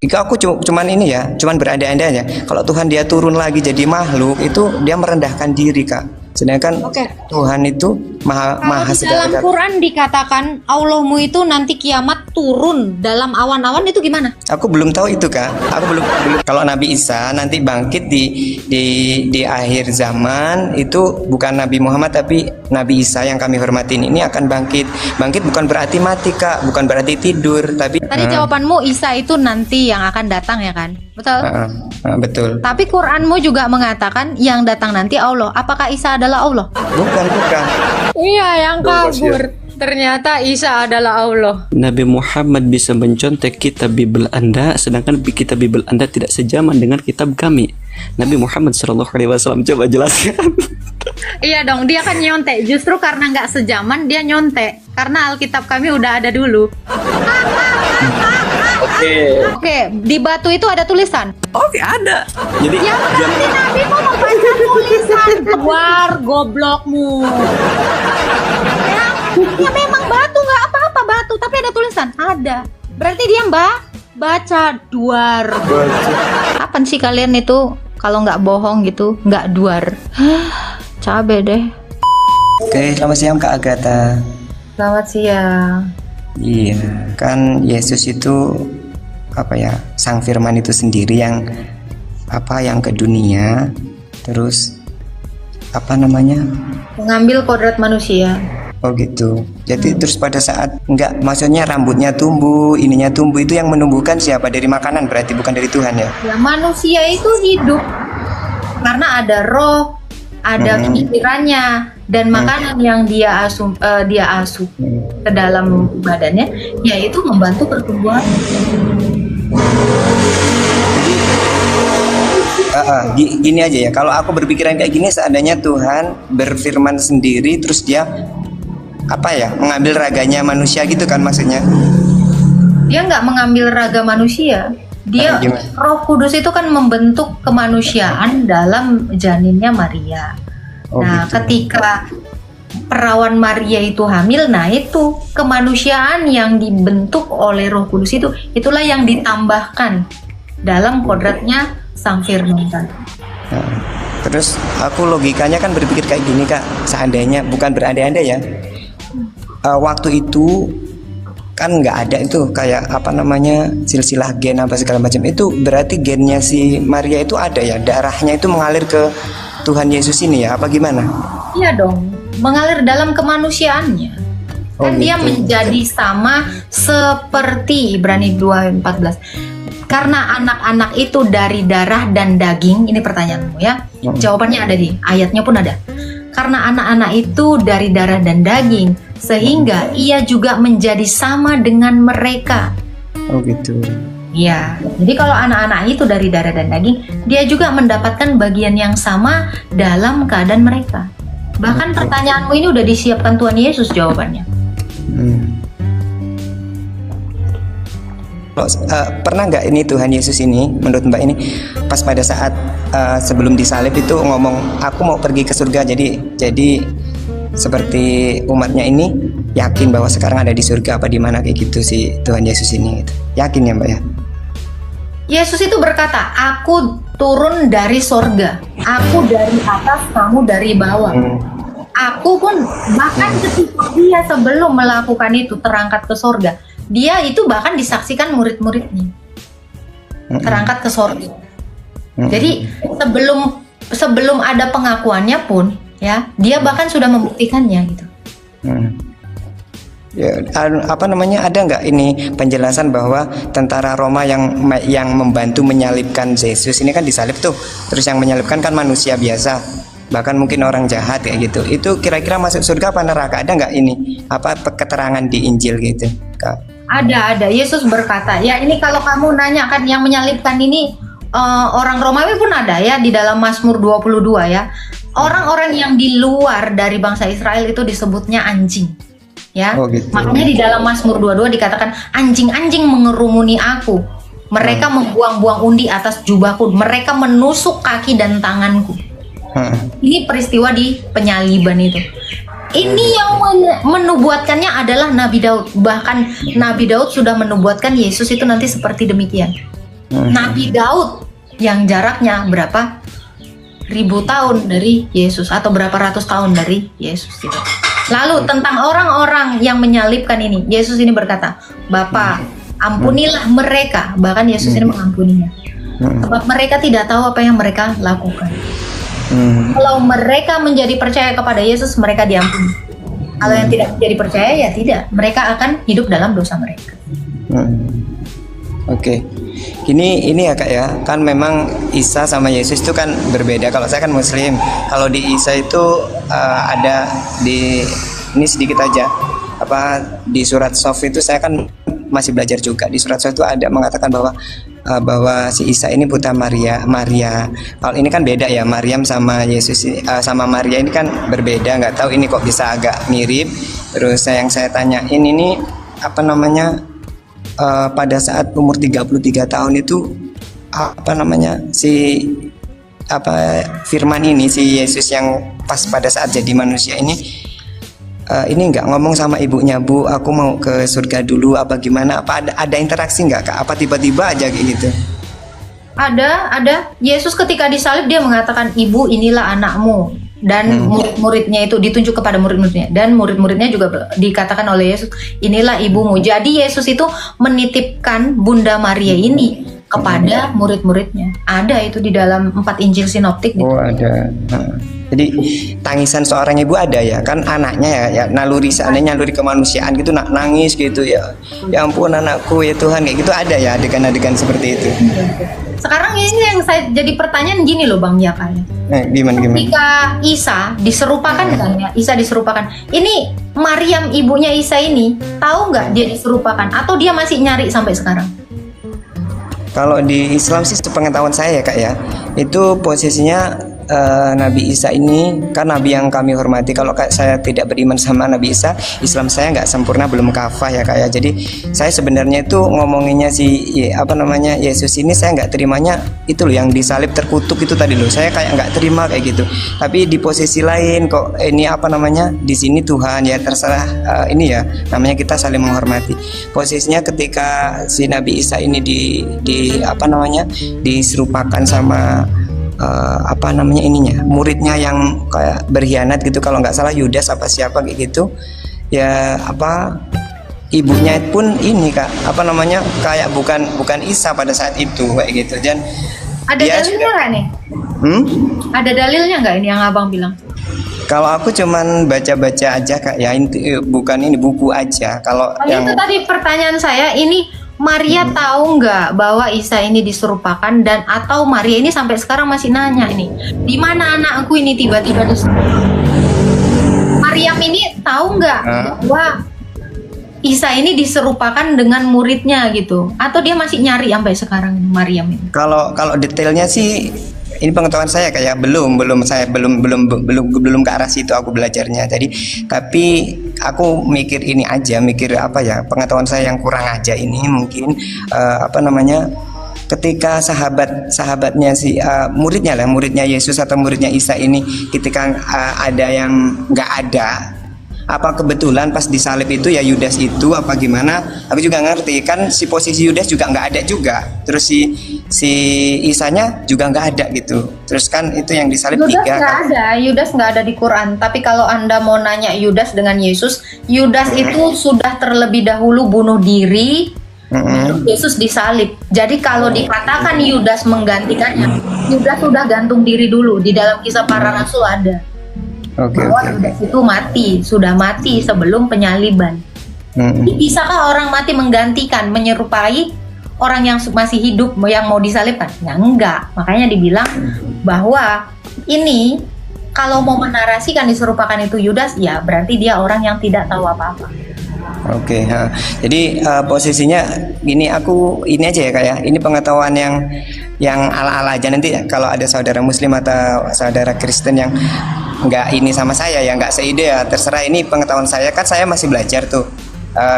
Aku cuman ini ya, cuman berandai-andai aja. Kalau Tuhan dia turun lagi jadi makhluk, itu dia merendahkan diri, Kak. Sedangkan Tuhan itu maha Kalau di dalam segala. Quran dikatakan Allahmu itu nanti kiamat turun dalam awan-awan, itu gimana? Aku belum tahu itu, Kak. Aku belum. Kalau Nabi Isa nanti bangkit di akhir zaman, itu bukan Nabi Muhammad tapi Nabi Isa yang kami hormatin ini akan bangkit. Bangkit bukan berarti mati, Kak. Bukan berarti tidur, tapi Tadi jawabanmu Isa itu nanti yang akan datang ya kan? Betul? betul. Tapi Quranmu juga mengatakan yang datang nanti Allah. Apakah Isa adalah Allah? Bukan. Iya, yang kabur. Ternyata Isa adalah Allah. Nabi Muhammad bisa mencontek kitab Bible Anda, sedangkan kitab Bible Anda tidak sejaman dengan kitab kami. Nabi Muhammad SAW, coba jelaskan. Iya dong, dia kan nyontek. Justru karena nggak sejaman dia nyontek. Karena Alkitab kami udah ada dulu. Oke, di batu itu ada tulisan. Oke, ada. Jadi Ya berarti Nabi mau membaca tulisan. Keluar goblokmu. Ya memang batu, nggak apa-apa batu, tapi ada tulisan. Ada. Berarti dia baca duar. Kapan sih kalian itu kalau nggak bohong gitu, nggak duar? Cabe deh. Oke, selamat siang Kak Agatha. Selamat siang. Iya, kan Yesus itu apa ya? Sang Firman itu sendiri yang ke dunia, terus apa namanya? Mengambil kodrat manusia. Oh gitu. Jadi terus pada saat maksudnya rambutnya tumbuh, ininya tumbuh, itu yang menumbuhkan siapa? Dari makanan berarti, bukan dari Tuhan ya? Ya, manusia itu hidup karena ada roh, ada pikirannya, dan makanan yang dia asup ke dalam badannya, yaitu membantu pertumbuhan. Gini aja ya, kalau aku berpikiran kayak gini, seandainya Tuhan berfirman sendiri, terus dia mengambil raganya manusia gitu kan maksudnya? Dia nggak mengambil raga manusia. Dia Roh Kudus itu kan membentuk kemanusiaan dalam janinnya Maria. Nah, gitu. ketika perawan Maria itu hamil, nah itu kemanusiaan yang dibentuk oleh Roh Kudus itulah yang ditambahkan dalam kodratnya Sang Firman. Terus aku logikanya kan berpikir kayak gini Kak, seandainya, bukan berandai-andai ya, waktu itu kan nggak ada itu kayak silsilah gen apa segala macam, itu berarti gennya si Maria itu ada ya, darahnya itu mengalir ke Tuhan Yesus ini ya, apa gimana? Iya dong, mengalir dalam kemanusiaannya. Kan dia menjadi sama seperti Ibrani 2:14. Karena anak-anak itu dari darah dan daging, ini pertanyaanmu ya. Jawabannya ada di ayatnya pun ada. Karena anak-anak itu dari darah dan daging, sehingga ia juga menjadi sama dengan mereka. Oh gitu. Ya, jadi kalau anak-anak itu dari darah dan daging, dia juga mendapatkan bagian yang sama dalam keadaan mereka. Bahkan pertanyaanmu ini udah disiapkan Tuhan Yesus jawabannya. Pernah nggak ini Tuhan Yesus ini, menurut Mbak ini, pas pada saat sebelum disalib itu ngomong, aku mau pergi ke surga, jadi seperti umatnya ini yakin bahwa sekarang ada di surga apa di mana kayak gitu si Tuhan Yesus ini gitu. Yakin ya Mbak ya? Yesus itu berkata, aku turun dari sorga, aku dari atas, kamu dari bawah. Aku pun bahkan ketika dia sebelum melakukan itu terangkat ke sorga, dia itu bahkan disaksikan murid-muridnya terangkat ke sorga. Jadi sebelum ada pengakuannya pun ya, dia bahkan sudah membuktikannya gitu. Ya, ada nggak ini penjelasan bahwa tentara Roma yang membantu menyalibkan Yesus ini kan disalib tuh, terus yang menyalibkan kan manusia biasa, bahkan mungkin orang jahat kayak gitu, itu kira-kira masuk surga apa neraka? Ada nggak ini keterangan di Injil gitu Kak? Ada. Yesus berkata, ya ini kalau kamu nanya kan yang menyalibkan ini orang Romawi pun ada ya, di dalam Mazmur 22 ya. Orang-orang yang di luar dari bangsa Israel itu disebutnya anjing. Ya. Oh, gitu. Makanya di dalam Mazmur 22 dikatakan anjing-anjing mengerumuni aku. Mereka membuang-buang undi atas jubahku, mereka menusuk kaki dan tanganku. Ini peristiwa di penyaliban itu. Ini yang menubuatkannya adalah Nabi Daud. Bahkan Nabi Daud sudah menubuatkan Yesus itu nanti seperti demikian. Nabi Daud yang jaraknya berapa ribu tahun dari Yesus atau berapa ratus tahun dari Yesus gitu. Lalu tentang orang-orang yang menyalibkan ini, Yesus ini berkata, Bapa, ampunilah mereka. Bahkan Yesus ini mengampuninya. Sebab mereka tidak tahu apa yang mereka lakukan. Kalau mereka menjadi percaya kepada Yesus, mereka diampuni. Kalau yang tidak menjadi percaya, ya tidak. Mereka akan hidup dalam dosa mereka. Oke. Ini ya Kak ya, kan memang Isa sama Yesus itu kan berbeda. Kalau saya kan Muslim, kalau di Isa itu ada ini sedikit aja, di surat Sof itu saya kan masih belajar juga. Di surat Sof itu ada mengatakan bahwa si Isa ini putra Maria. Kalau ini kan beda ya, Maryam sama Yesus sama Maria ini kan berbeda. Nggak tahu ini kok bisa agak mirip. Terus yang saya tanyain ini pada saat umur 33 tahun itu firman ini, si Yesus yang pas pada saat jadi manusia ini nggak ngomong sama ibunya, Bu, aku mau ke surga dulu apa gimana? Apa ada interaksi nggak Kak? Apa tiba-tiba aja kayak gitu? Ada. Yesus ketika disalib dia mengatakan, Ibu, inilah anakmu. Dan murid-muridnya itu ditunjuk kepada murid-muridnya, dan murid-muridnya juga dikatakan oleh Yesus, inilah ibumu. Jadi Yesus itu menitipkan Bunda Maria ini kepada murid-muridnya. Ada itu di dalam 4 Injil sinoptik gitu. Oh, ada. Jadi tangisan seorang ibu ada ya, kan anaknya ya naluri kemanusiaan gitu, nangis gitu ya. Ya ampun anakku ya Tuhan, kayak gitu ada ya adegan-adegan seperti itu. Sekarang ini yang saya jadi pertanyaan gini loh Bang Yaka. Gimana? Ketika Isa diserupakan kan ya, Isa diserupakan. Ini Maryam ibunya Isa ini tahu nggak dia diserupakan atau dia masih nyari sampai sekarang? Kalau di Islam sih sepengetahuan saya ya Kak ya, itu posisinya Nabi Isa ini kan nabi yang kami hormati. Kalau saya tidak beriman sama Nabi Isa, Islam saya nggak sempurna, belum kafah ya Kak ya. Jadi saya sebenarnya itu ngomonginnya Yesus ini saya nggak terimanya itu loh, yang disalib terkutuk itu tadi loh, saya kayak nggak terima kayak gitu. Tapi di posisi lain kok ini di sini Tuhan ya, terserah, ini ya namanya kita saling menghormati. Posisinya ketika si Nabi Isa ini diserupakan sama muridnya yang kayak berkhianat gitu, kalau nggak salah Yudas apa siapa kayak gitu ya, ibunya pun ini Kak kayak bukan Isa pada saat itu kayak gitu. Dan ada dalilnya nggak nih? Ada dalilnya nggak ini yang Abang bilang? Kalau aku cuman baca-baca aja Kak ya, bukan ini buku aja. Kalau yang itu tadi pertanyaan saya, ini Maria tahu nggak bahwa Isa ini diserupakan, dan atau Maria ini sampai sekarang masih nanya ini, di mana anakku ini tiba-tiba diserupakan? Maryam ini tahu nggak bahwa Isa ini diserupakan dengan muridnya gitu, atau dia masih nyari sampai sekarang Maryam ini? Kalau detailnya sih ini pengetahuan saya kayak belum ke arah situ aku belajarnya. Jadi tapi aku mikir pengetahuan saya yang kurang aja ini mungkin ketika sahabatnya muridnya Yesus atau muridnya Isa ini ketika ada yang nggak ada, apa kebetulan pas disalib itu ya Yudas itu apa gimana, aku juga ngerti kan, si posisi Yudas juga nggak ada juga, terus si Isanya juga nggak ada gitu, terus kan itu yang disalib Yudas 3 nggak kan. ada, Yudas nggak ada di Quran. Tapi kalau Anda mau nanya Yudas dengan Yesus, Yudas itu sudah terlebih dahulu bunuh diri, Yesus disalib. Jadi kalau dikatakan Yudas menggantikannya, Yudas sudah gantung diri dulu. Di dalam Kisah Para Rasul ada. Bahwa Yudas itu sudah mati sebelum penyaliban. Bisakah orang mati menggantikan, menyerupai orang yang masih hidup yang mau disalibkan? Ya enggak. Makanya dibilang bahwa ini kalau mau menarasikan diserupakan itu Yudas, ya berarti dia orang yang tidak tahu apa-apa. Oke, jadi posisinya gini, aku ini aja ya kayak ini pengetahuan yang ala-ala aja. Nanti kalau ada saudara Muslim atau saudara Kristen yang nggak ini sama saya ya, nggak seide ya, terserah. Ini pengetahuan saya kan, saya masih belajar tuh.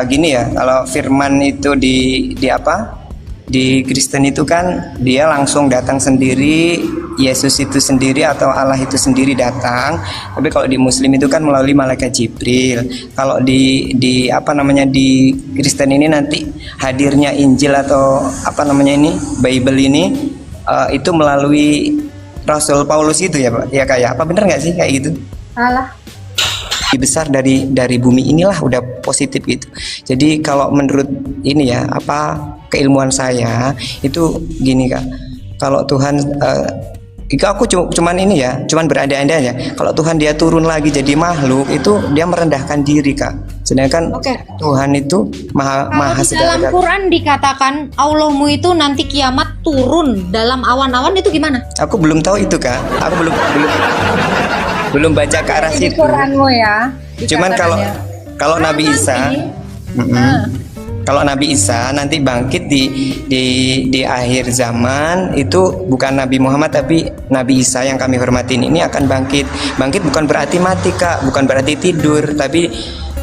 Gini ya, kalau firman itu di Kristen itu kan dia langsung datang sendiri Yesus itu sendiri atau Allah itu sendiri datang. Tapi kalau di Muslim itu kan melalui malaikat Jibril. Kalau di apa namanya di Kristen ini nanti hadirnya Injil atau apa namanya ini Bible ini itu melalui Rasul Paulus itu ya Pak, ya kayak apa bener nggak sih kayak gitu? Salah. Besar dari bumi inilah udah positif gitu. Jadi kalau menurut ini ya apa keilmuan saya itu gini Kak. Kalau Tuhan aku cuman ini ya, cuman berandai-andai aja. Kalau Tuhan dia turun lagi jadi makhluk itu dia merendahkan diri Kak. Sedangkan Tuhan itu maha Kalau di dalam segala. Quran dikatakan Allahmu itu nanti kiamat turun dalam awan-awan, itu gimana? Aku belum tahu itu Kak. Aku belum baca ke arah Di situ. Quranmu ya. Cuman dikatakan ya. kalau Nabi Isa, kalau Nabi Isa nanti bangkit di akhir zaman itu bukan Nabi Muhammad tapi Nabi Isa yang kami hormatin ini akan bangkit. Bangkit bukan berarti mati Kak, bukan berarti tidur, tapi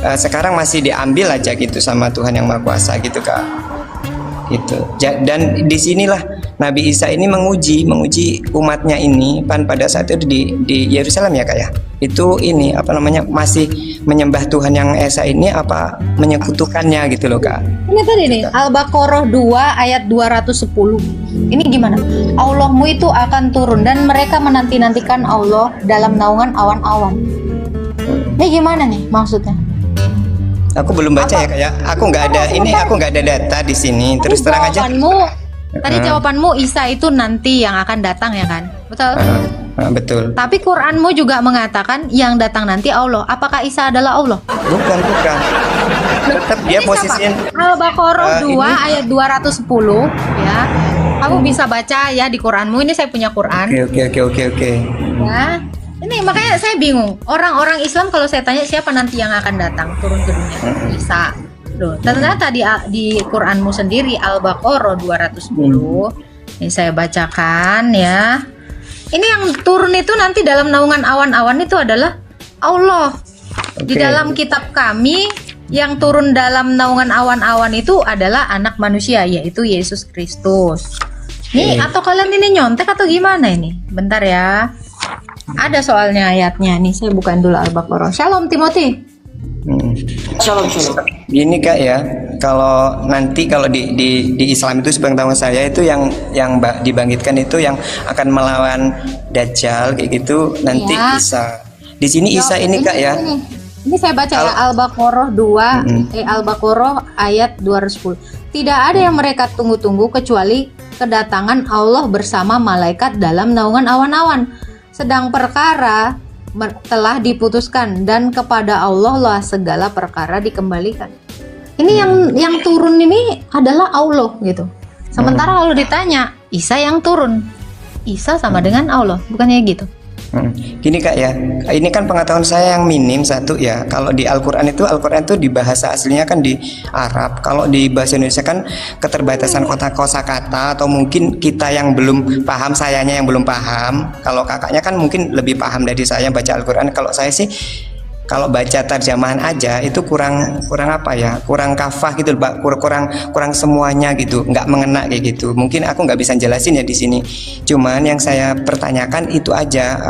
sekarang masih diambil aja gitu sama Tuhan yang Maha Kuasa gitu Kak. Gitu. Dan disinilah Nabi Isa ini menguji umatnya ini pada saat itu di Yerusalem ya Kak ya. Itu ini apa namanya masih menyembah Tuhan yang Esa ini apa menyekutukannya gitu loh Kak. Ini tadi nih Al-Baqarah 2 ayat 210. Ini gimana? Allahmu itu akan turun dan mereka menanti-nantikan Allah dalam naungan awan-awan. Ini gimana nih maksudnya? Aku belum baca ya Kak ya. Aku nggak ada data di sini. Terus terang aja. Tadi jawabanmu Isa itu nanti yang akan datang ya kan? Betul? Betul. Tapi Quranmu juga mengatakan yang datang nanti Allah. Apakah Isa adalah Allah? Bukan. Tetap dia posisinya Al-Baqarah 2 ini. ayat 210 ya. Kamu bisa baca ya di Quranmu. Ini saya punya Quran. Oke. Ya. Ini makanya saya bingung. Orang-orang Islam kalau saya tanya siapa nanti yang akan datang turun ke dunia? Isa. Loh, ternyata di Quranmu sendiri Al-Baqarah 210. Ini saya bacakan ya. Ini yang turun itu nanti dalam naungan awan-awan itu adalah Allah. Di dalam kitab kami yang turun dalam naungan awan-awan itu adalah anak manusia yaitu Yesus Kristus. Nih, atau kalian ini nyontek atau gimana ini? Bentar ya. Ada soalnya ayatnya nih, saya bukain dulu Al-Baqarah. Shalom Timothy. Shalom. Gini Kak ya, kalau di Islam itu sepengetahuan saya itu yang dibangkitkan itu yang akan melawan Dajjal kayak gitu nanti Ya. Isa. Di sini Isa ini Kak ya. Ini saya baca ya Al-Baqarah 2 Al-Baqarah ayat 210. Tidak ada yang mereka tunggu-tunggu kecuali kedatangan Allah bersama malaikat dalam naungan awan-awan. Sedang perkara telah diputuskan dan kepada Allah lah segala perkara dikembalikan. Ini yang turun ini adalah Allah gitu. Sementara kalau ditanya Isa yang turun, Isa sama dengan Allah, bukannya gitu? Gini Kak ya, ini kan pengetahuan saya yang minim satu ya. Kalau di Al-Quran itu di bahasa aslinya kan di Arab. Kalau di bahasa Indonesia kan keterbatasan kosakata atau mungkin kita yang belum paham, sayanya yang belum paham. Kalau kakaknya kan mungkin lebih paham dari saya baca Al-Quran. Kalau saya sih kalau baca terjemahan aja itu kurang apa ya, kurang kafah gitu Pak, kurang semuanya gitu, nggak mengena kayak gitu. Mungkin aku nggak bisa jelasin ya di sini. Cuman yang saya pertanyakan itu aja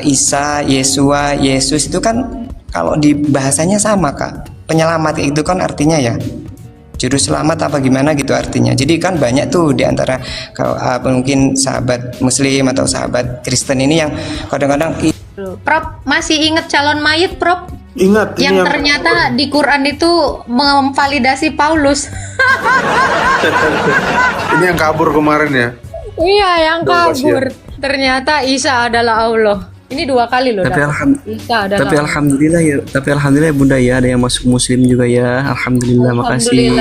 Isa, Yesua, Yesus itu kan kalau di bahasanya sama Kak, penyelamat itu kan artinya ya juru selamat apa gimana gitu artinya. Jadi kan banyak tuh di antara mungkin sahabat Muslim atau sahabat Kristen ini yang kadang-kadang Prof, masih ingat calon mayit, Prof? Ingat ini Yang ternyata di Quran itu memvalidasi Paulus. ini yang kabur kemarin ya. Iya, yang Aduh, kabur. Ternyata Isa adalah Allah. Ini 2 kali loh. Tapi Isa adalah Allah. alhamdulillah ya. Tapi alhamdulillah Bunda ya ada yang masuk Muslim juga ya. Alhamdulillah, makasih.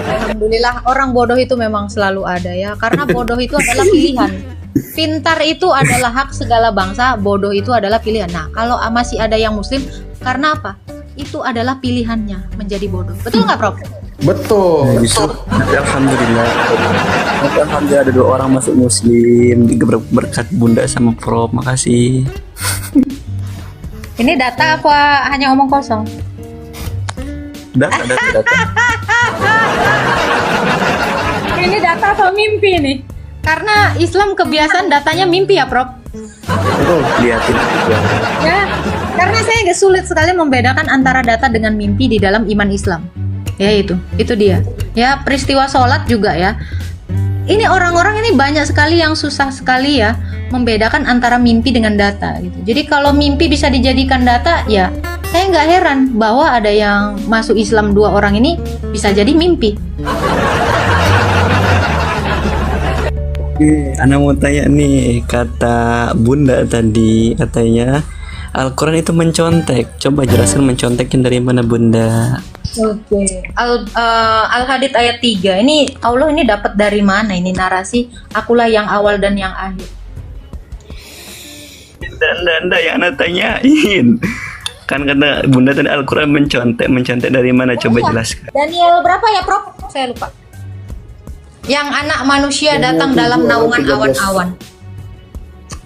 Alhamdulillah, orang bodoh itu memang selalu ada ya. Karena bodoh itu adalah pilihan. Pintar itu adalah hak segala bangsa, bodoh itu adalah pilihan. Nah, kalau masih ada yang Muslim, karena apa? Itu adalah pilihannya menjadi bodoh. Betul nggak, Prof? Betul. Tapi alhamdulillah. Tapi alhamdulillah ada 2 orang masuk Muslim. Berkat Bunda sama Prof. Makasih. Ini data apa hanya omong kosong? Data. ini data atau mimpi nih? Karena Islam kebiasaan datanya mimpi ya, Prof. Liatin aja. Ya, karena saya nggak sulit sekali membedakan antara data dengan mimpi di dalam iman Islam. Ya itu dia. Ya, peristiwa sholat juga ya. Ini orang-orang ini banyak sekali yang susah sekali ya membedakan antara mimpi dengan data gitu. Jadi kalau mimpi bisa dijadikan data, ya saya nggak heran bahwa ada yang masuk Islam 2 orang ini bisa jadi mimpi. Ana mau tanya nih, kata Bunda tadi katanya Al-Quran itu mencontek. Coba jelaskan menconteknya dari mana, Bunda? Oke. Al-Hadid ayat 3. Ini Allah ini dapat dari mana ini narasi? Akulah yang awal dan yang akhir. Anda yang Ana tanyain. Kan kata Bunda tadi Al-Quran mencontek dari mana? Coba jelaskan. Daniel berapa ya, Prof? Saya lupa. Yang anak manusia datang dalam naungan awan-awan.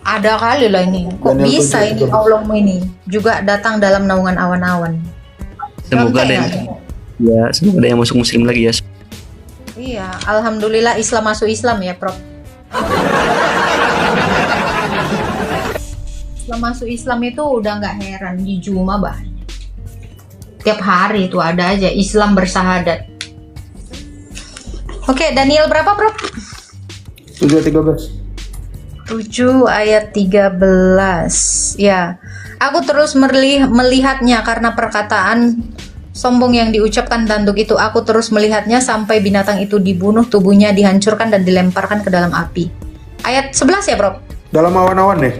Ada kali lah ini. Kok Daniel bisa 7, ini Allah ini juga datang dalam naungan awan-awan. Semoga ada yang, semoga ada yang masuk Muslim lagi ya. Iya, alhamdulillah Islam masuk Islam ya, Prof. Islam masuk Islam itu udah nggak heran, di Juma banyak. Tiap hari itu ada aja Islam bersahadat. Oke, Daniel berapa, Prof? 7:13. 7 ayat 13. Ya. Aku terus melihatnya karena perkataan sombong yang diucapkan tanduk itu. Aku terus melihatnya sampai binatang itu dibunuh, tubuhnya dihancurkan dan dilemparkan ke dalam api. Ayat 11 ya, Prof? Dalam awan-awan deh.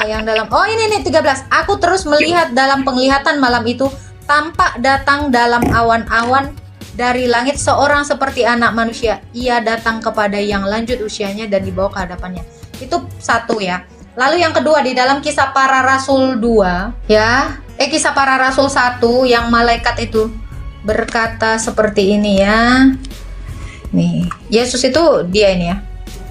Yang dalam. Oh, ini nih 13. Aku terus melihat dalam penglihatan malam itu tampak datang dalam awan-awan dari langit seorang seperti anak manusia. Ia datang kepada yang lanjut usianya dan dibawa ke hadapannya. Itu satu ya. Lalu yang kedua di dalam Kisah Para Rasul 2 ya. Kisah Para Rasul 1 yang malaikat itu berkata seperti ini ya. Nih, Yesus itu dia ini ya.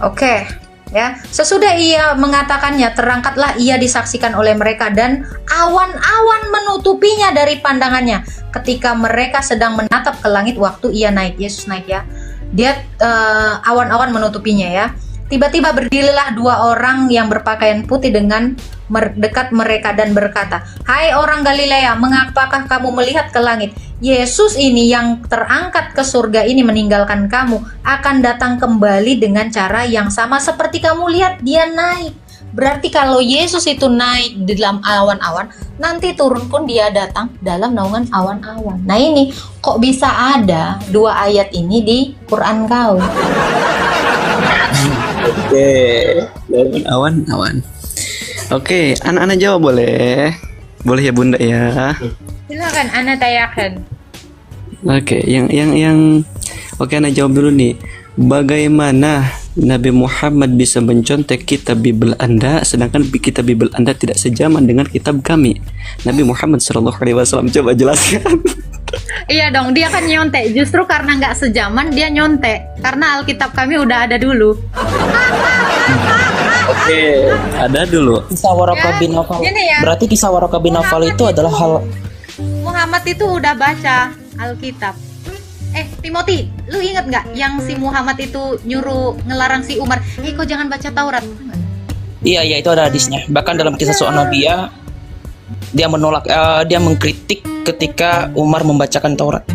Oke. Ya, sesudah ia mengatakannya, terangkatlah ia disaksikan oleh mereka dan awan-awan menutupinya dari pandangannya ketika mereka sedang menatap ke langit waktu ia naik. Yesus naik ya. Dia awan-awan menutupinya ya. Tiba-tiba berdirilah 2 orang yang berpakaian putih dengan dekat mereka dan berkata, "Hai orang Galilea, mengapakah kamu melihat ke langit? Yesus ini yang terangkat ke surga ini meninggalkan kamu akan datang kembali dengan cara yang sama seperti kamu lihat dia naik." Berarti kalau Yesus itu naik di dalam awan-awan, nanti turun pun dia datang dalam naungan awan-awan. Nah ini kok bisa ada 2 ayat ini di Quran kau? Oke, awan-awan. Oke, anak-anak jawab boleh? Boleh ya, Bunda ya. Silakan Ana tanyakan. Oke, oke, anak jawab dulu nih. Bagaimana Nabi Muhammad bisa mencontek kitab Bible Anda, sedangkan kitab Bible Anda tidak sejaman dengan kitab kami? Nabi Muhammad SAW, coba jelaskan. Iya dong, dia kan nyontek. Justru karena nggak sejaman dia nyontek. Karena Alkitab kami udah ada dulu. Oke, ada dulu. Kisah Waraqah bin Nawfal. Gini ya. Berarti kisah Waraqah bin Nawfal itu adalah hal. Muhammad itu udah baca Alkitab. Timothy, lu inget nggak yang si Muhammad itu nyuruh ngelarang si Umar, kok jangan baca Taurat? Iya, itu ada hadisnya. Bahkan dalam kisah soal Nabi ya, dia menolak, dia mengkritik ketika Umar membacakan Taurat.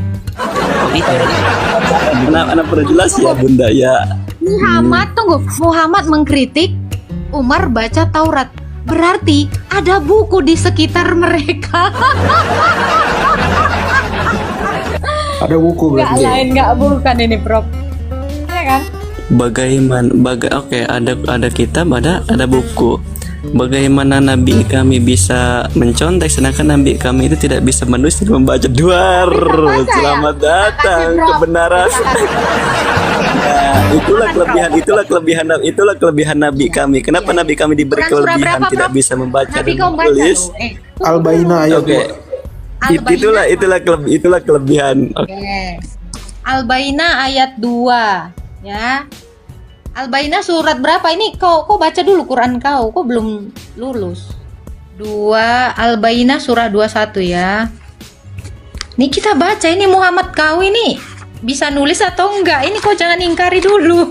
Anak perlu jelas ya, Bunda ya. Muhammad mengkritik Umar baca Taurat. Berarti ada buku di sekitar mereka. Ada buku berarti. Nggak bukan ini, Prof. Ya kan? Oke, ada kitab, ada buku. Bagaimana Nabi kami bisa mencontek sedangkan Nabi kami itu tidak bisa menulis dan membaca? Selamat datang kebenaran. Itulah kelebihan Nabi kami. Kenapa Nabi kami diberi kelebihan tidak bisa membaca dan menulis? Al-Bayyinah ayat 2. Itulah kelebihan. Oke. Al-Bayyinah ayat 2 ya. Al-Bayyinah surat berapa ini? Kau baca dulu Quran kau belum lulus. 2 Al-Bayyinah surah 21 ya. Nih kita baca ini Muhammad kau ini bisa nulis atau enggak? Ini kok jangan ingkari dulu.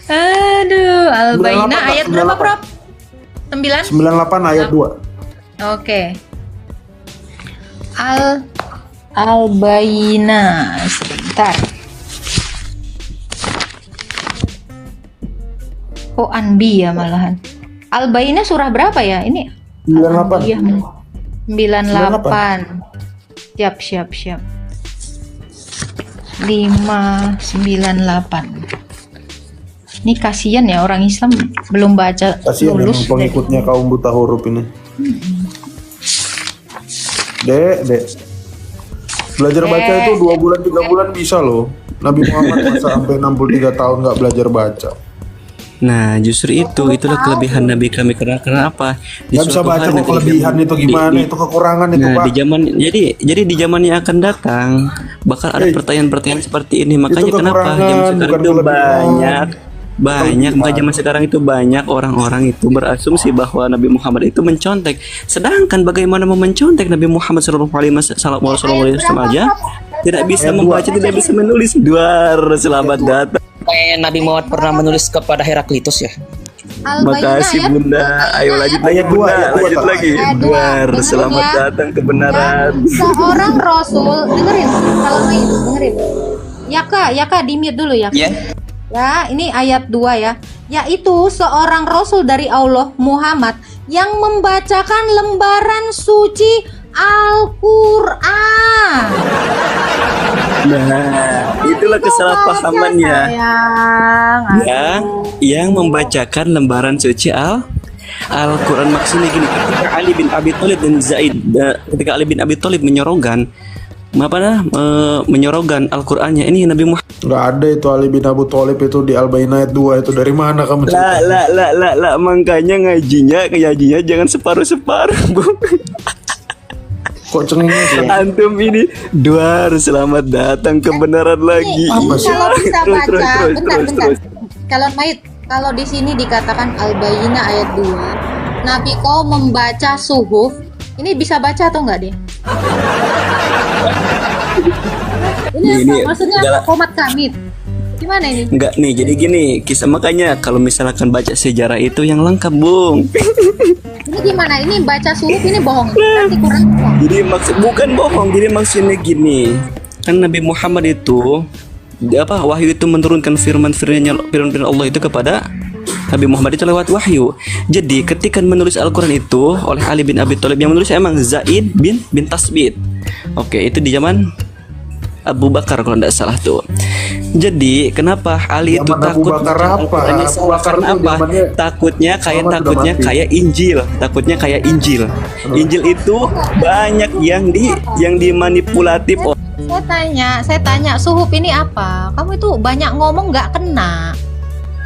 Aduh, Al-Bayyinah 98, ayat berapa, Prof? 9? 98 ayat 2. Oke. Al-Bayyinah. Sebentar. Oh, Anbiya malahan. Al-Bayyinah surah berapa ya? Ini 98. Iya, 98. Siap. 598. Ini kasihan ya orang Islam belum baca Kasihan lulus. emang pengikutnya kaum buta huruf ini. Dek. Belajar baca itu 2 bulan 3 bulan bisa loh. Nabi Muhammad masa sampai 63 tahun nggak belajar baca. Nah, justru itulah kelebihan Nabi kami. Karena apa? Nggak bisa baca kok kelebihan itu gimana? Itu kekurangan itu, Nah, Pak. jadi di zaman yang akan datang bakal ada pertanyaan-pertanyaan seperti ini. Makanya kenapa kekurangan, zaman sekarang bukan itu kelebihan. banyak maka zaman sekarang itu banyak orang-orang itu berasumsi bahwa Nabi Muhammad itu mencontek. Sedangkan bagaimana mau mencontek Nabi Muhammad SAW aja tidak bisa membaca, tidak bisa menulis. Duar, selamat datang. Kayak Nabi Muhammad pernah menulis kepada Heraklitus ya. Makasih Bunda. Ayo lanjut lagi Ayat Bunda, dua, lanjut lagi. Ayat dua. Duar, Dengerin selamat ya. datang kebenaran. Seorang rasul, dengerin kalau main, dengerin. Ya kak, di-mute dulu ya. Ya. Ya, ini ayat 2 ya. Yaitu seorang rasul dari Allah Muhammad yang membacakan lembaran suci Al-Qur'an. Nah, itulah kesalahpahamannya. Sayang. Yang membacakan lembaran suci Al-Quran. Maksudnya gini, ketika Ali bin Abi Thalib dan Zaid, ketika Ali bin Abi Thalib menyorongkan Al-Qur'annya, ini Nabi Muhammad. Nggak ada itu Ali bin Abu Thalib itu di Al-Bayyinah ayat 2 itu dari mana kamu cerita? Lah, makanya ngajinya jangan separuh-separuh, Bung. Kok cengenges ya? Antum ini Duar, selamat datang kebenaran lagi. Apa sih? Kalau bisa Terus, baca, terus, bentar. terus. Kalau di sini dikatakan Al-Bayyinah ayat 2, Nabi kau membaca suhuf, ini bisa baca atau enggak dia? Ini Ini apa? Maksudnya jalan- apa? Komat kamit. Gimana ini? Enggak nih, jadi gini, kisah makanya kalau misalkan baca sejarah itu yang lengkap, Bung. Ini gimana? Ini baca suhuf ini bohong. Nanti kurang. Jadi bukan bohong, jadi maksudnya gini. Kan Nabi Muhammad itu wahyu itu menurunkan firman Allah itu kepada Nabi Muhammad itu lewat wahyu. Jadi ketika menulis Al-Qur'an itu oleh Ali bin Abi Thalib, yang menulis emang Zaid bin Tasbit. Oke, itu di zaman Abu Bakar kalau tidak salah tuh. Jadi kenapa Ali itu Zaman Abu takut Bakar baca apa? Al-Qur'annya Abu salah? Bakar Karena itu apa? zamannya Takutnya Muhammad sudah mati. kayak Injil. Takutnya kayak Injil. Injil itu banyak yang dimanipulatif. Saya tanya, suhuf ini apa? Kamu itu banyak ngomong nggak kena.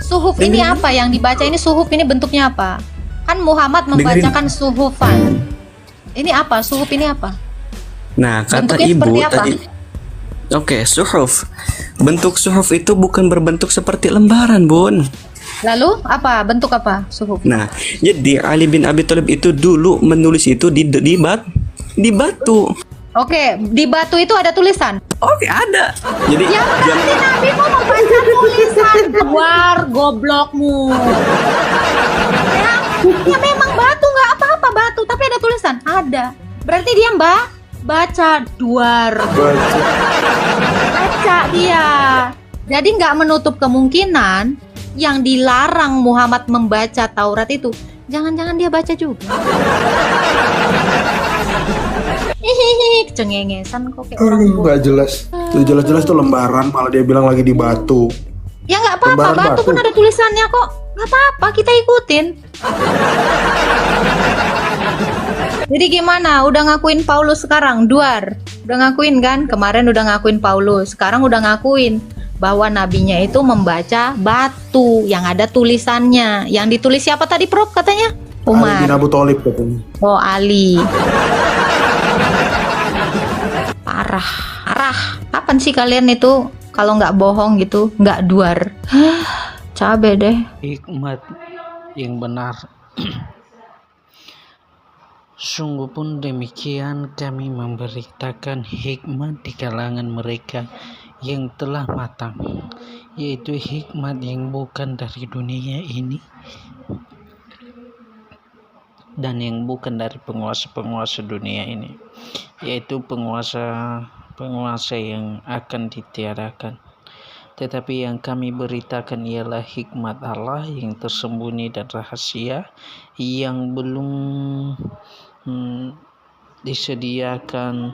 Suhuf ini apa yang dibaca ini? Suhuf ini bentuknya apa? Kan Muhammad membacakan suhufan. Ini apa? Suhuf ini apa? Nah, kata Bentuknya ibu seperti apa? tadi. Oke, suhuf. Bentuk suhuf itu bukan berbentuk seperti lembaran, Bun. Lalu apa? Bentuk apa? Suhuf. Nah, jadi Ali bin Abi Thalib itu dulu menulis itu di batu. Oke, di batu itu ada tulisan. Oke, ada. Jadi Ya berarti Nabi mau membaca tulisan. War goblokmu. Ya memang batu, nggak apa-apa batu, tapi ada tulisan. Ada. Berarti dia baca duar. Baca dia. Jadi nggak menutup kemungkinan yang dilarang Muhammad membaca Taurat itu. Jangan-jangan dia baca juga. Hihihi, cengengesan kok kayak orang tua. Nggak jelas. Itu jelas-jelas tuh lembaran, malah dia bilang lagi di batu. Ya nggak apa-apa, Lembaran batu batu. pun ada tulisannya kok. Nggak apa-apa, kita ikutin. Jadi gimana? Udah ngakuin Paulus sekarang, Duar? Udah ngakuin kan? Kemarin udah ngakuin Paulus, sekarang udah ngakuin bahwa nabinya itu membaca batu yang ada tulisannya. Yang ditulis siapa tadi, Prof, katanya? Ali bin Umar. Abu Thalib katanya. Oh, Ali. Parah. Kapan sih kalian itu kalau nggak bohong gitu, nggak duar? Cabe deh. Hikmat yang benar. Sungguh pun demikian kami memberitakan hikmat di kalangan mereka yang telah matang, yaitu hikmat yang bukan dari dunia ini dan yang bukan dari penguasa-penguasa dunia ini, yaitu penguasa yang akan ditiadakan. Tetapi yang kami beritakan ialah hikmat Allah yang tersembunyi dan rahasia yang belum disediakan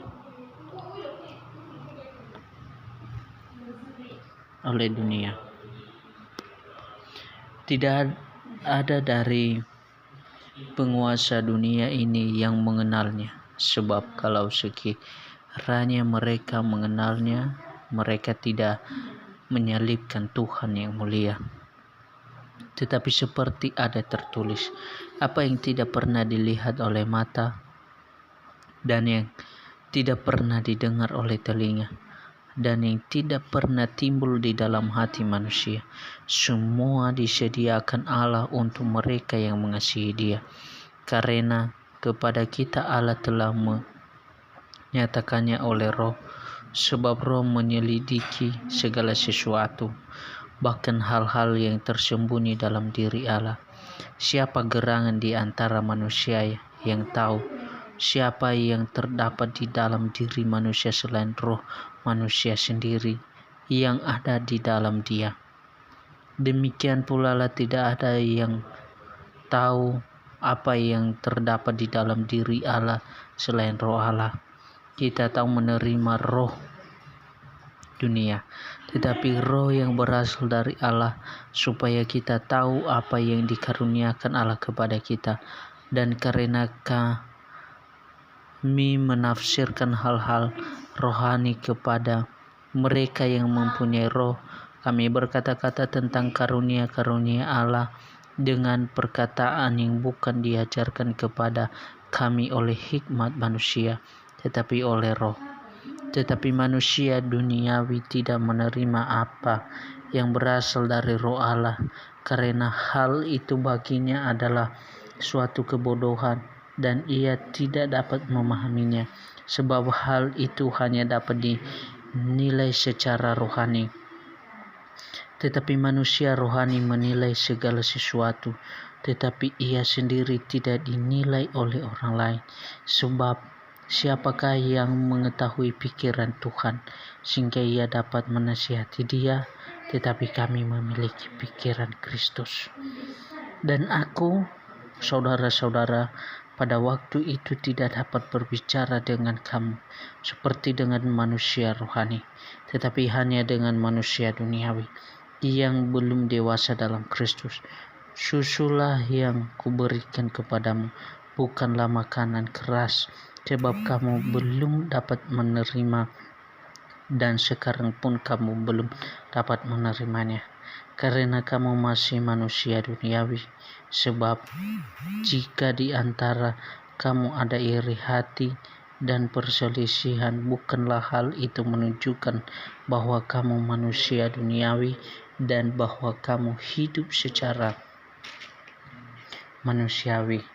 oleh dunia. Tidak ada dari penguasa dunia ini yang mengenalnya, sebab kalau sekiranya mereka mengenalnya, mereka tidak menyalibkan Tuhan yang mulia. Tetapi seperti ada tertulis, apa yang tidak pernah dilihat oleh mata dan yang tidak pernah didengar oleh telinga dan yang tidak pernah timbul di dalam hati manusia, semua disediakan Allah untuk mereka yang mengasihi Dia. Karena kepada kita Allah telah menyatakannya oleh Roh, sebab Roh menyelidiki segala sesuatu, bahkan hal-hal yang tersembunyi dalam diri Allah. Siapa gerangan di antara manusia yang tahu? Siapa yang terdapat di dalam diri manusia selain roh manusia sendiri yang ada di dalam dia? Demikian pula tidak ada yang tahu apa yang terdapat di dalam diri Allah selain roh Allah. Kita tahu menerima roh dunia, tetapi roh yang berasal dari Allah, supaya kita tahu apa yang dikaruniakan Allah kepada kita. Dan karena kami menafsirkan hal-hal rohani kepada mereka yang mempunyai roh, kami berkata-kata tentang karunia-karunia Allah dengan perkataan yang bukan diajarkan kepada kami oleh hikmat manusia, tetapi oleh roh. Tetapi manusia duniawi tidak menerima apa yang berasal dari roh Allah, karena hal itu baginya adalah suatu kebodohan dan ia tidak dapat memahaminya, sebab hal itu hanya dapat dinilai secara rohani. Tetapi manusia rohani menilai segala sesuatu, tetapi ia sendiri tidak dinilai oleh orang lain. Sebab siapakah yang mengetahui pikiran Tuhan sehingga ia dapat menasihati dia? Tetapi kami memiliki pikiran Kristus. Dan aku, saudara-saudara, pada waktu itu tidak dapat berbicara dengan kamu seperti dengan manusia rohani, tetapi hanya dengan manusia duniawi yang belum dewasa dalam Kristus. Susulah yang kuberikan kepadamu, bukanlah makanan keras, sebab kamu belum dapat menerima, dan sekarang pun kamu belum dapat menerimanya, karena kamu masih manusia duniawi. Sebab jika di antara kamu ada iri hati dan perselisihan, bukanlah hal itu menunjukkan bahwa kamu manusia duniawi dan bahwa kamu hidup secara manusiawi.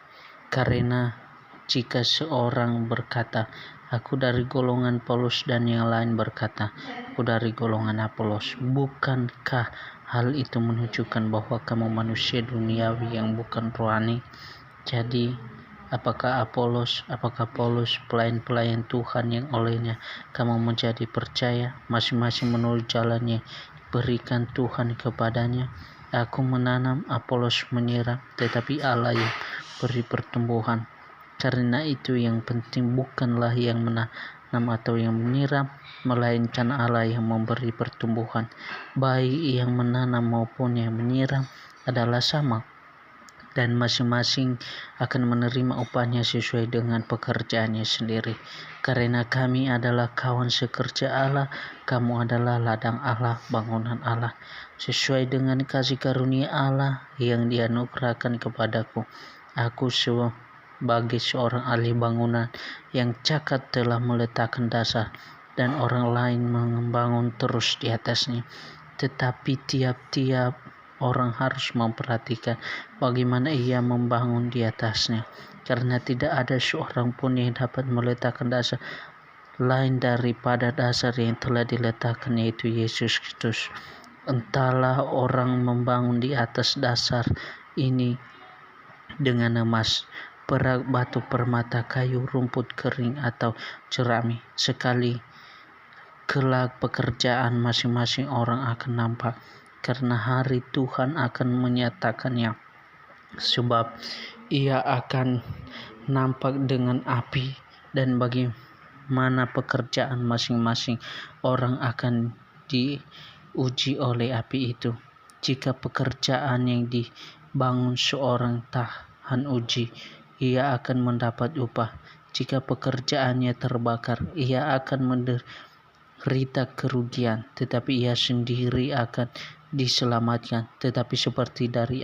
Karena jika seorang berkata, aku dari golongan Paulus, dan yang lain berkata, aku dari golongan Apolos, bukankah hal itu menunjukkan bahwa kamu manusia duniawi yang bukan rohani? Jadi, apakah Paulus pelayan-pelayan Tuhan yang olehnya kamu menjadi percaya, masing-masing menurut jalan yang diberikan Tuhan kepadanya? Aku menanam, Apolos menyiram, tetapi Allah yang beri pertumbuhan. Karena itu yang penting bukanlah yang menanam atau yang menyiram, melainkan Allah yang memberi pertumbuhan. Baik yang menanam maupun yang menyiram adalah sama, dan masing-masing akan menerima upahnya sesuai dengan pekerjaannya sendiri. Karena kami adalah kawan sekerja Allah, kamu adalah ladang Allah, bangunan Allah, sesuai dengan kasih karunia Allah yang dianugerahkan kepadaku. Aku sebagai seorang ahli bangunan yang cakat telah meletakkan dasar, dan orang lain membangun terus di atasnya. Tetapi tiap-tiap orang harus memperhatikan bagaimana ia membangun di atasnya, karena tidak ada seorang pun yang dapat meletakkan dasar lain daripada dasar yang telah diletakkan, yaitu Yesus Kristus. Entahlah orang membangun di atas dasar ini dengan emas, perak, batu permata, kayu, rumput kering, atau jerami. Sekali kelak pekerjaan masing-masing orang akan nampak, karena hari Tuhan akan menyatakannya, sebab ia akan nampak dengan api, dan bagaimana pekerjaan masing-masing orang akan diuji oleh api itu. Jika pekerjaan yang dibangun seorang tahan uji, ia akan mendapat upah. Jika pekerjaannya terbakar, ia akan menderita kerugian, tetapi ia sendiri akan diselamatkan, tetapi seperti dari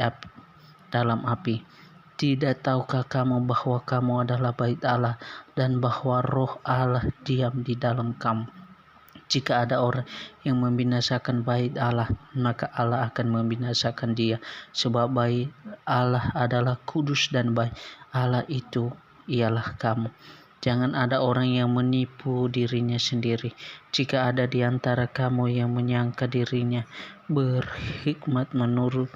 dalam api. Tidak tahukah kamu bahwa kamu adalah bait Allah, dan bahwa Roh Allah diam di dalam kamu? Jika ada orang yang membinasakan bait Allah, maka Allah akan membinasakan dia, sebab bait Allah adalah kudus, dan bait Allah itu ialah kamu. Jangan ada orang yang menipu dirinya sendiri. Jika ada di antara kamu yang menyangka dirinya berhikmat menurut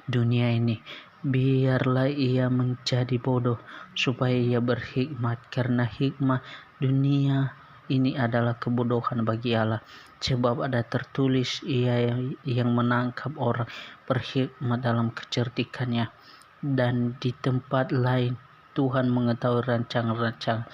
dunia ini, biarlah ia menjadi bodoh supaya ia berhikmat, karena hikmah dunia ini adalah kebodohan bagi Allah. Sebab ada tertulis, ia yang menangkap orang berhikmat dalam kecerdikannya. Dan di tempat lain, Tuhan mengetahui rancang-rancang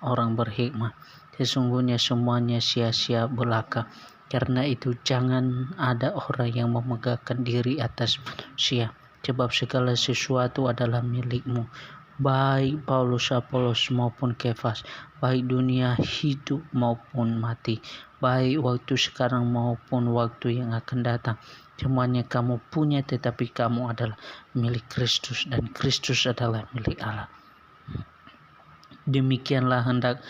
orang berhikmat. Sesungguhnya semuanya sia-sia belaka. Karena itu jangan ada orang yang memegahkan diri atas manusia, sebab segala sesuatu adalah milikmu, baik Paulus, Apolos maupun Kefas, baik dunia hidup maupun mati, baik waktu sekarang maupun waktu yang akan datang. Semuanya kamu punya, tetapi kamu adalah milik Kristus, dan Kristus adalah milik Allah. Demikianlah hendak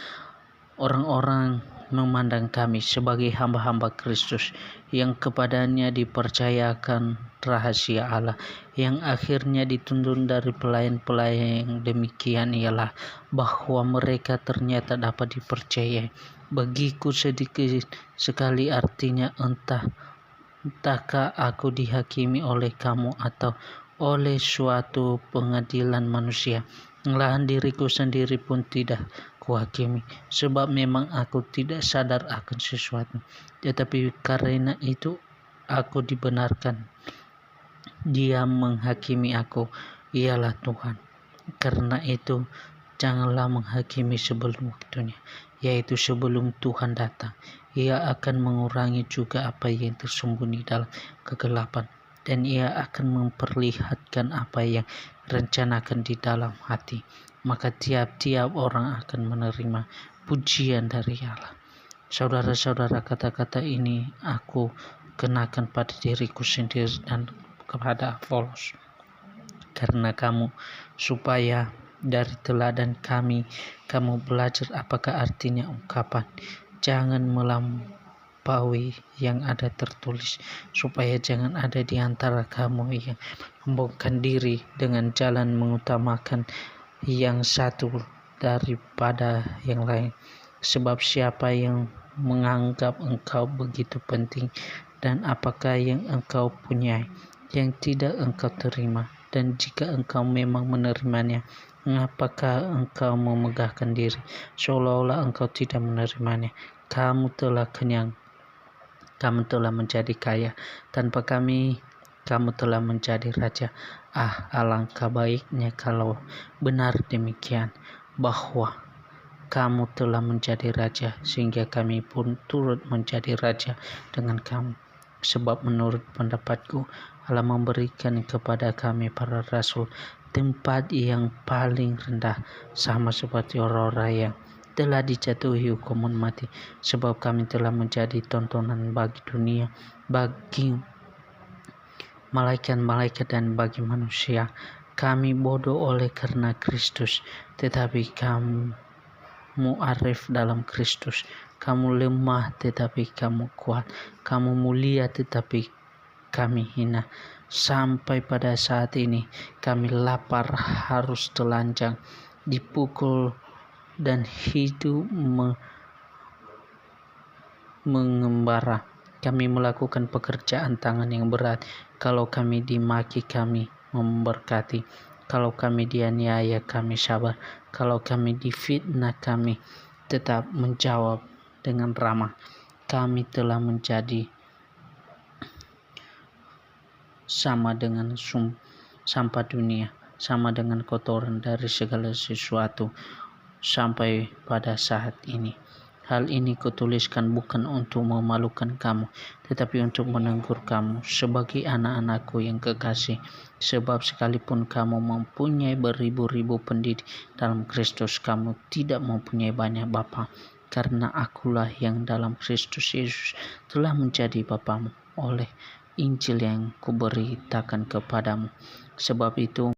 orang-orang memandang kami sebagai hamba-hamba Kristus, yang kepadanya dipercayakan rahasia Allah, yang akhirnya dituntun dari pelayan-pelayan yang demikian ialah bahwa mereka ternyata dapat dipercayai. Bagiku sedikit sekali artinya, entahkah aku dihakimi oleh kamu atau oleh suatu pengadilan manusia. Malahan diriku sendiri pun tidak kuhakimi, sebab memang aku tidak sadar akan sesuatu, tetapi karena itu aku dibenarkan. Dia menghakimi aku, ialah Tuhan. Karena itu janganlah menghakimi sebelum waktunya, yaitu sebelum Tuhan datang. Ia akan mengurangi juga apa yang tersembunyi dalam kegelapan, dan ia akan memperlihatkan apa yang rencanakan di dalam hati. Maka tiap-tiap orang akan menerima pujian dari Allah. Saudara-saudara, kata-kata ini aku kenakan pada diriku sendiri dan kepada Apolos, karena kamu, supaya dari teladan kami kamu belajar apakah artinya ungkapan jangan melampaui yang ada tertulis, supaya jangan ada di antara kamu yang membongkar diri dengan jalan mengutamakan yang satu daripada yang lain. Sebab siapa yang menganggap engkau begitu penting, dan apakah yang engkau punyai yang tidak engkau terima? Dan jika engkau memang menerimanya, mengapakah engkau memegahkan diri seolah-olah engkau tidak menerimanya? Kamu telah kenyang, kamu telah menjadi kaya, tanpa kami kamu telah menjadi raja. Alangkah baiknya kalau benar demikian, bahwa kamu telah menjadi raja, sehingga kami pun turut menjadi raja dengan kamu. Sebab menurut pendapatku, Allah memberikan kepada kami para rasul tempat yang paling rendah, sama seperti orang-orang yang telah dijatuhi hukuman mati. Sebab kami telah menjadi tontonan bagi dunia, bagi malaikat-malaikat, dan bagi manusia. Kami bodoh oleh karena Kristus, tetapi kamu arif dalam Kristus. Kamu lemah, tetapi kamu kuat. Kamu mulia, tetapi kami hina. Sampai pada saat ini kami lapar, harus telanjang, dipukul, dan hidup mengembara. Kami melakukan pekerjaan tangan yang berat. Kalau kami dimaki, kami memberkati. Kalau kami dianiaya, kami sabar. Kalau kami difitnah, kami tetap menjawab dengan ramah. Kami telah menjadi sama dengan sampah dunia, sama dengan kotoran dari segala sesuatu sampai pada saat ini. Hal ini kutuliskan bukan untuk memalukan kamu, tetapi untuk menegur kamu sebagai anak-anakku yang kekasih. Sebab sekalipun kamu mempunyai beribu-ribu pendidik dalam Kristus, kamu tidak mempunyai banyak bapa. Karena akulah yang dalam Kristus Yesus telah menjadi bapamu oleh Injil yang kuberitakan kepadamu. Sebab itu